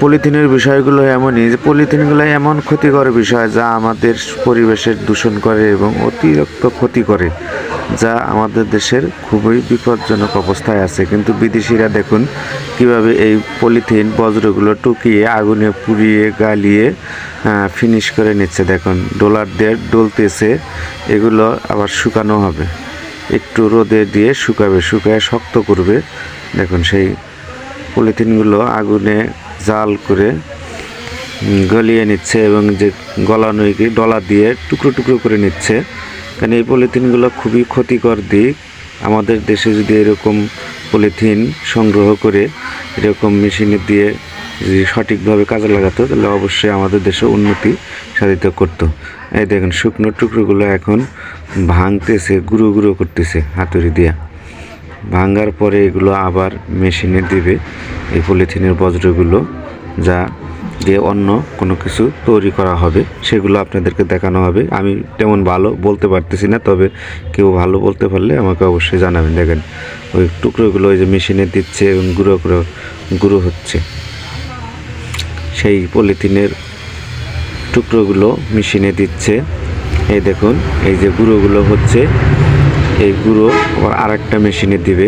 পলিথিনের বিষয়গুলো এমনই যে পলিথিনগুলো এমন ক্ষতিকর বিষয় যা আমাদের পরিবেশের দূষণ করে এবং অতিরিক্ত ক্ষতি করে, যা আমাদের দেশের খুবই বিপজ্জনক অবস্থায় আছে। কিন্তু বিদেশিরা দেখুন কিভাবে এই পলিথিন বজ্রগুলো টুকিয়ে আগুনে পুড়িয়ে গালিয়ে ফিনিশ করে নিচ্ছে। দেখুন ডোলার দিয়ে ডলতেছে, এগুলো আবার শুকানো হবে, একটু রোদে দিয়ে শুকাবে, শুকায় শক্ত করবে। দেখুন সেই পলিথিনগুলো আগুনে জাল করে গলিয়ে নিচ্ছে এবং যে গলানো ডলা দিয়ে টুকরো টুকরো করে নিচ্ছে। কারণ এই পলিথিনগুলো খুবই ক্ষতিকর দিক। আমাদের দেশে যদি এরকম পলিথিন সংগ্রহ করে এরকম মেশিনে দিয়ে যদি সঠিকভাবে কাজে লাগাতো তাহলে অবশ্যই আমাদের দেশে উন্নতি সাধিত করতো। এই দেখুন শুকনো টুকরোগুলো এখন ভাঙতেছে, গুঁড়ো গুঁড়ো করতেছে হাতুড়ি দিয়ে। ভাঙার পরে এগুলো আবার মেশিনে দিবে, এই পলিথিনের বজ্রগুলো, যা দিয়ে অন্য কোনো কিছু তৈরি করা হবে, সেগুলো আপনাদেরকে দেখানো হবে। আমি তেমন ভালো বলতে পারতেছি না, তবে কেউ ভালো বলতে পারলে আমাকে অবশ্যই জানাবেন। দেখেন ওই টুকরোগুলো ওই যে মেশিনে দিচ্ছে এবং গুঁড়ো হচ্ছে। সেই পলিথিনের টুকরোগুলো মেশিনে দিচ্ছে। এই দেখুন এই যে গুঁড়োগুলো হচ্ছে, এই গুঁড়ো আবার আরেকটা মেশিনে দিবে,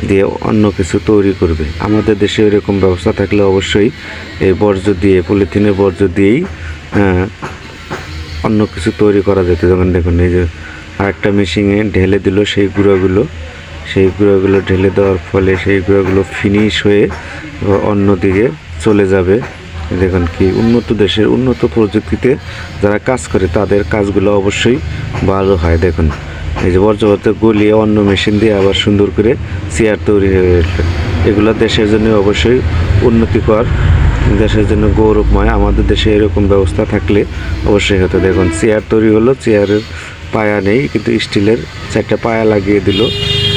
দিয়ে অন্য কিছু তৈরি করবে। আমাদের দেশে এরকম ব্যবস্থা থাকলে অবশ্যই এই বর্জ্য দিয়ে, পলিথিনের বর্জ্য দিয়েই অন্য কিছু তৈরি করা যেত। যেমন দেখুন এই যে আরেকটা মেশিনে ঢেলে দিল সেই গুঁড়োগুলো ঢেলে দেওয়ার ফলে সেই গুঁড়োগুলো ফিনিশ হয়ে অন্যদিকে চলে যাবে। দেখুন কি উন্নত দেশের উন্নত প্রযুক্তিতে যারা কাজ করে তাদের কাজগুলো অবশ্যই ভালো হয়। দেখুন এই যে বর্জ্যপত্র গলিয়ে অন্য মেশিন দিয়ে আবার সুন্দর করে চেয়ার তৈরি হয়ে উঠবে। এগুলো দেশের জন্য অবশ্যই উন্নতিকর, দেশের জন্য গৌরবময়। আমাদের দেশে এরকম ব্যবস্থা থাকলে অবশ্যই হতো। দেখুন চেয়ার তৈরি হলো, চেয়ারের পায়া নেই কিন্তু স্টিলের 4টা পায়া লাগিয়ে দিল,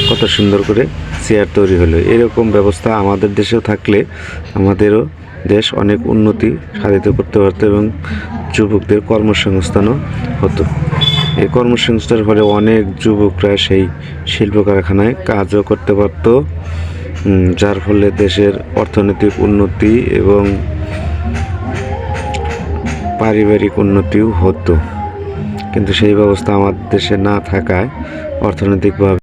কত সুন্দর করে চেয়ার তৈরি হলো। এরকম ব্যবস্থা আমাদের দেশেও থাকলে আমাদেরও দেশ অনেক উন্নতি সাধিত করতে পারত এবং যুবকদের কর্মসংস্থানও হতো। এই কর্মসংস্থানের ফলে অনেক যুবকরা সেই শিল্প কারখানায় কাজও করতে পারত, যার ফলে দেশের অর্থনৈতিক উন্নতি এবং পারিবারিক উন্নতিও হতো। কিন্তু সেই ব্যবস্থা আমাদের দেশে না থাকায় অর্থনৈতিকভাবে